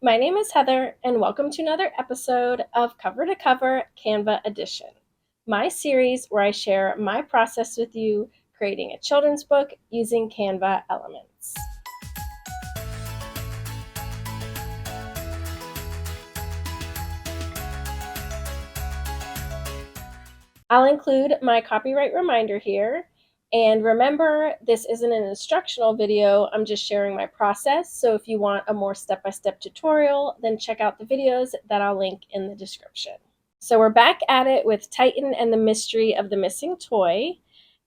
My name is Heather, and welcome to another episode of Cover to Cover Canva Edition, my series where I share my process with you creating a children's book using Canva elements. I'll include my copyright reminder here. And remember, this isn't an instructional video, I'm just sharing my process. So if you want a more step-by-step tutorial, then check out the videos that I'll link in the description. So we're back at it with Titan and the Mystery of the Missing Toy.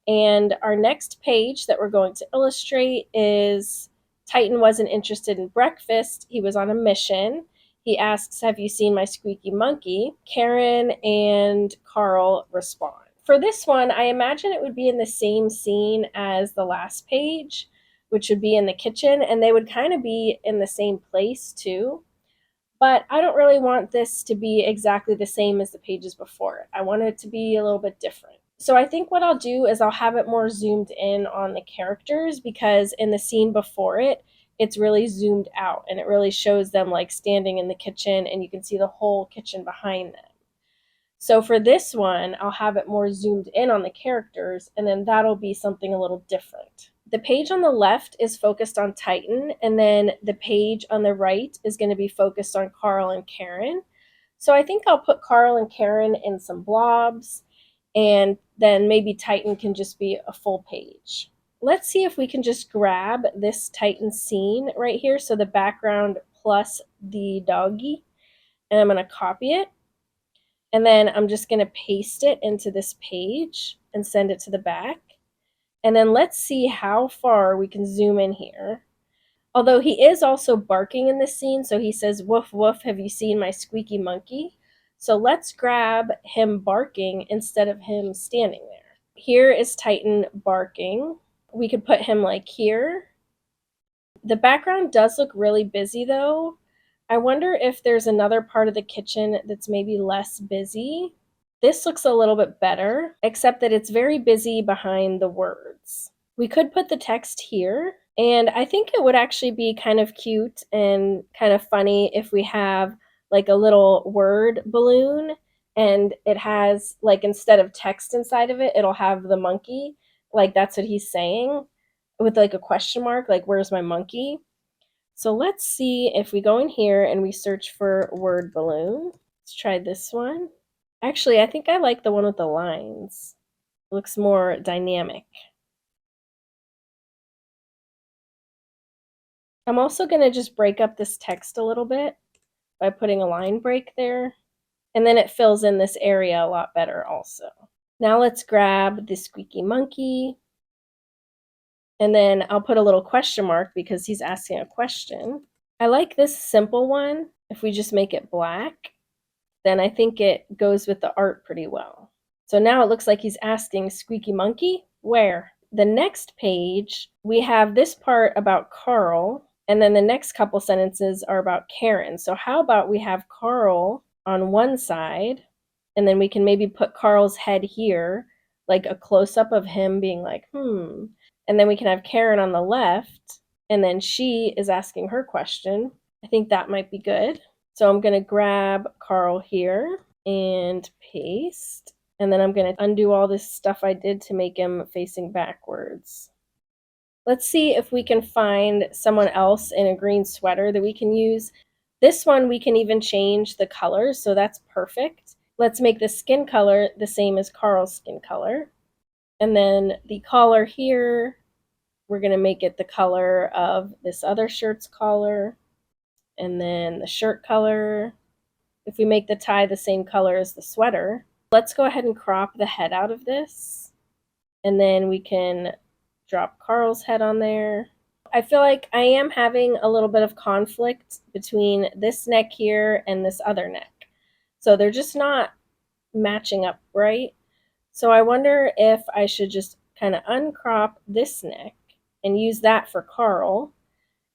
And our next page that we're going to illustrate is Titan wasn't interested in breakfast. He was on a mission. He asks, "Have you seen my squeaky monkey?" Karen and Carl respond. For this one, I imagine it would be in the same scene as the last page, which would be in the kitchen, and they would kind of be in the same place too. But I don't really want this to be exactly the same as the pages before it. I want it to be a little bit different. So I think what I'll do is I'll have it more zoomed in on the characters, because in the scene before it, it's really zoomed out and it really shows them like standing in the kitchen and you can see the whole kitchen behind them. So for this one, I'll have it more zoomed in on the characters, and then that'll be something a little different. The page on the left is focused on Titan, and then the page on the right is going to be focused on Carl and Karen. So I think I'll put Carl and Karen in some blobs, and then maybe Titan can just be a full page. Let's see if we can just grab this Titan scene right here, so the background plus the doggy, and I'm going to copy it. And then I'm just going to paste it into this page and send it to the back. And then let's see how far we can zoom in here. Although he is also barking in this scene, so he says, "Woof, woof, have you seen my squeaky monkey?" So let's grab him barking instead of him standing there. Here is Titan barking. We could put him like here. The background does look really busy though. I wonder if there's another part of the kitchen that's maybe less busy. This looks a little bit better, except that it's very busy behind the words. We could put the text here, and I think it would actually be kind of cute and kind of funny if we have like a little word balloon, and it has like, instead of text inside of it, it'll have the monkey, like that's what he's saying, with like a question mark, like "Where's my monkey?" So let's see if we go in here and we search for word balloon. Let's try this one. Actually, I think I like the one with the lines. It looks more dynamic. I'm also going to just break up this text a little bit by putting a line break there. And then it fills in this area a lot better also. Now let's grab the squeaky monkey. And then I'll put a little question mark because he's asking a question. I like this simple one. If we just make it black, then I think it goes with the art pretty well. So now it looks like he's asking, "Squeaky monkey, where?" The next page, we have this part about Carl, and then the next couple sentences are about Karen. So how about we have Carl on one side, and then we can maybe put Carl's head here, like a close-up of him being like, and then we can have Karen on the left, and then she is asking her question. I think that might be good. So I'm going to grab Carl here and paste. And then I'm going to undo all this stuff I did to make him facing backwards. Let's see if we can find someone else in a green sweater that we can use. This one we can even change the color, so that's perfect. Let's make the skin color the same as Carl's skin color. And then the collar here, we're going to make it the color of this other shirt's collar. And then the shirt color, if we make the tie the same color as the sweater. Let's go ahead and crop the head out of this. And then we can drop Carl's head on there. I feel like I am having a little bit of conflict between this neck here and this other neck. So they're just not matching up right. So I wonder if I should just kind of uncrop this neck and use that for Carl.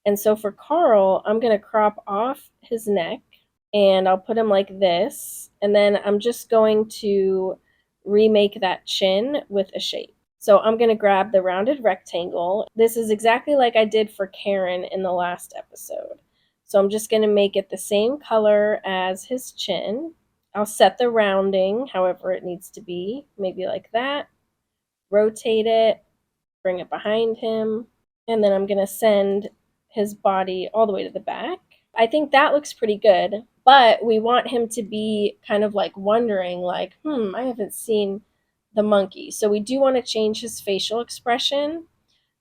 And so for Carl, I'm going to crop off his neck and I'll put him like this. And then I'm just going to remake that chin with a shape. So I'm going to grab the rounded rectangle. This is exactly like I did for Karen in the last episode. So I'm just going to make it the same color as his chin. I'll set the rounding however it needs to be, maybe like that. Rotate it, bring it behind him, and then I'm going to send his body all the way to the back. I think that looks pretty good, but we want him to be kind of like wondering, like, I haven't seen the monkey. So we do want to change his facial expression.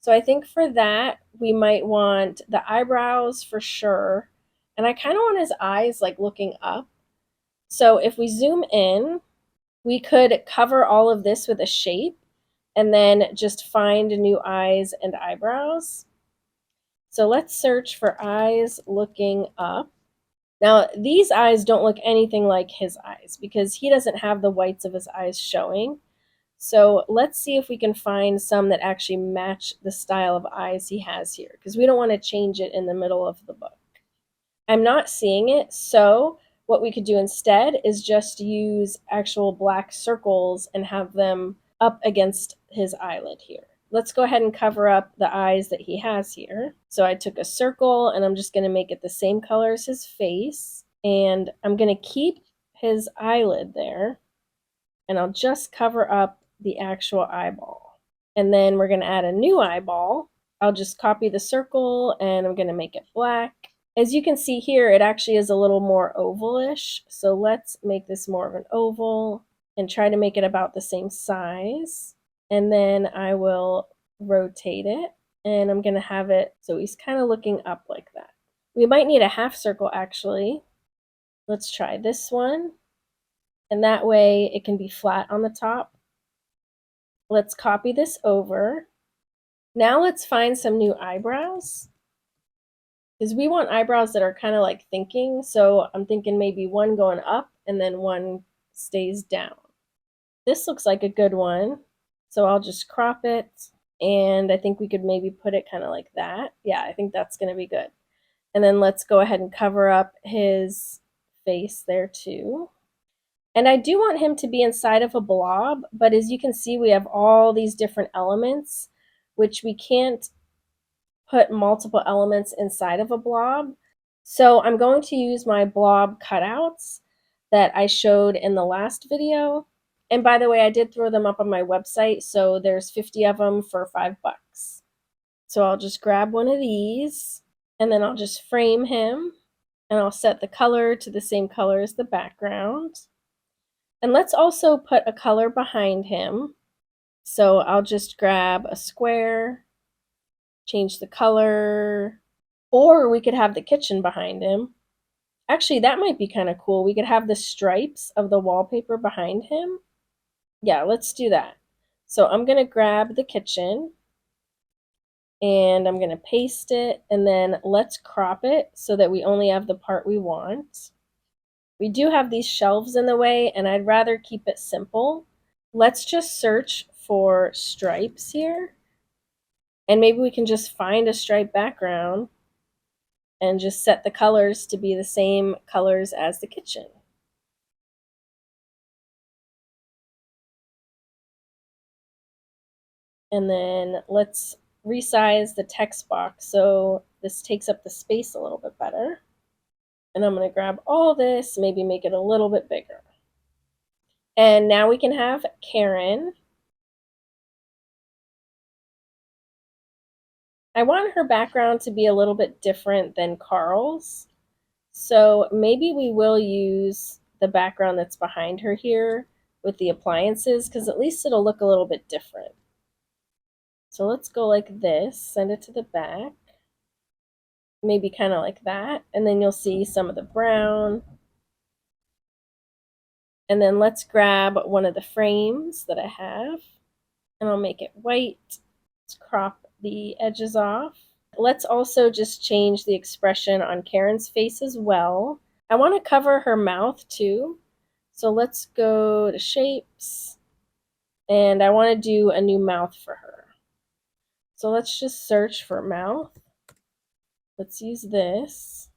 So I think for that, we might want the eyebrows for sure. And I kind of want his eyes like looking up. So if we zoom in, we could cover all of this with a shape and then just find new eyes and eyebrows. So let's search for eyes looking up. Now, these eyes don't look anything like his eyes because he doesn't have the whites of his eyes showing. So let's see if we can find some that actually match the style of eyes he has here, because we don't want to change it in the middle of the book. I'm not seeing it, so what we could do instead is just use actual black circles and have them up against his eyelid here. Let's go ahead and cover up the eyes that he has here. So I took a circle and I'm just going to make it the same color as his face. And I'm going to keep his eyelid there. And I'll just cover up the actual eyeball. And then we're going to add a new eyeball. I'll just copy the circle and I'm going to make it black. As you can see here, it actually is a little more ovalish. So let's make this more of an oval and try to make it about the same size. And then I will rotate it and I'm going to have it so he's kind of looking up like that. We might need a half circle actually. Let's try this one. And that way it can be flat on the top. Let's copy this over. Now let's find some new eyebrows, because we want eyebrows that are kind of like thinking. So I'm thinking maybe one going up and then one stays down. This looks like a good one. So I'll just crop it. And I think we could maybe put it kind of like that. Yeah, I think that's going to be good. And then let's go ahead and cover up his face there too. And I do want him to be inside of a blob, but as you can see, we have all these different elements, which we can't put multiple elements inside of a blob. So I'm going to use my blob cutouts that I showed in the last video. And by the way, I did throw them up on my website, so there's 50 of them for $5. So I'll just grab one of these, and then I'll just frame him, and I'll set the color to the same color as the background. And let's also put a color behind him. So I'll just grab a square, change the color, or we could have the kitchen behind him. Actually, that might be kind of cool. We could have the stripes of the wallpaper behind him. Yeah, let's do that. So I'm going to grab the kitchen and I'm going to paste it, and then let's crop it so that we only have the part we want. We do have these shelves in the way, and I'd rather keep it simple. Let's just search for stripes here. And maybe we can just find a stripe background and just set the colors to be the same colors as the kitchen. And then let's resize the text box so this takes up the space a little bit better. And I'm going to grab all this, maybe make it a little bit bigger. And now we can have Karen. I want her background to be a little bit different than Carl's. So maybe we will use the background that's behind her here with the appliances, because at least it'll look a little bit different. So let's go like this, send it to the back. Maybe kind of like that. And then you'll see some of the brown. And then let's grab one of the frames that I have, and I'll make it white. Let's crop the edges off. Let's also just change the expression on Karen's face as well. I want to cover her mouth too. So let's go to shapes, and I want to do a new mouth for her. So let's just search for mouth. Let's use this.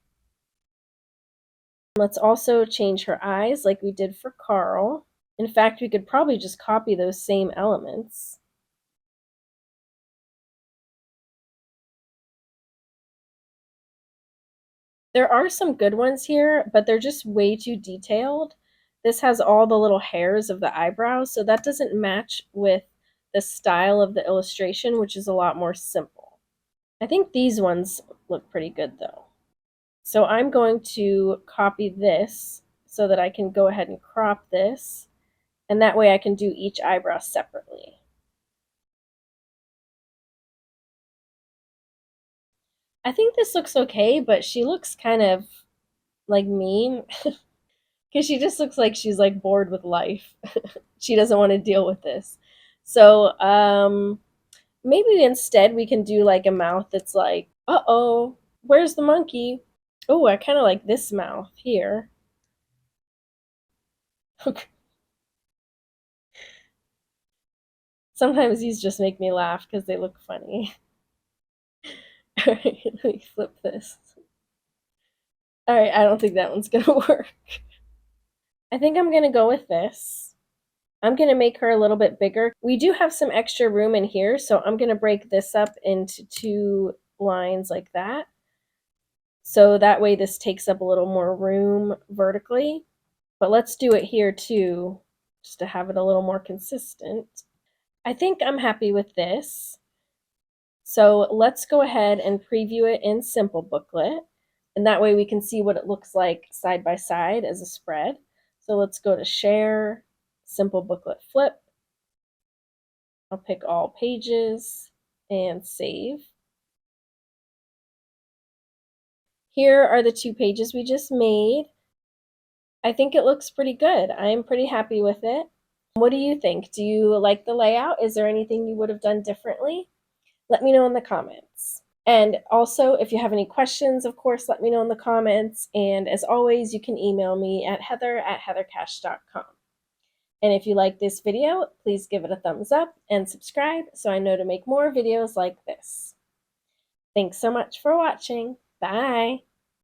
Let's also change her eyes like we did for Carl. In fact, we could probably just copy those same elements. There are some good ones here, but they're just way too detailed. This has all the little hairs of the eyebrows, so that doesn't match with the style of the illustration, which is a lot more simple. I think these ones look pretty good though. So I'm going to copy this so that I can go ahead and crop this, and that way I can do each eyebrow separately. I think this looks okay, but she looks kind of like mean because she just looks like she's like bored with life. She doesn't want to deal with this. So maybe instead we can do like a mouth that's like, uh-oh, where's the monkey? Oh, I kind of like this mouth here. Sometimes these just make me laugh because they look funny. All right, let me flip this. All right, I don't think that one's gonna work. I think I'm gonna go with this. I'm gonna make her a little bit bigger. We do have some extra room in here, so I'm gonna break this up into 2 lines like that. So that way this takes up a little more room vertically. But let's do it here too, just to have it a little more consistent. I think I'm happy with this. So let's go ahead and preview it in Simplebooklet. And that way we can see what it looks like side by side as a spread. So let's go to Share, Simplebooklet Flip. I'll pick all pages and save. Here are the 2 pages we just made. I think it looks pretty good. I'm pretty happy with it. What do you think? Do you like the layout? Is there anything you would have done differently? Let me know in the comments. And also, if you have any questions, of course, let me know in the comments. And as always, you can email me at heather@heathercash.com. And if you like this video, please give it a thumbs up and subscribe so I know to make more videos like this. Thanks so much for watching. Bye.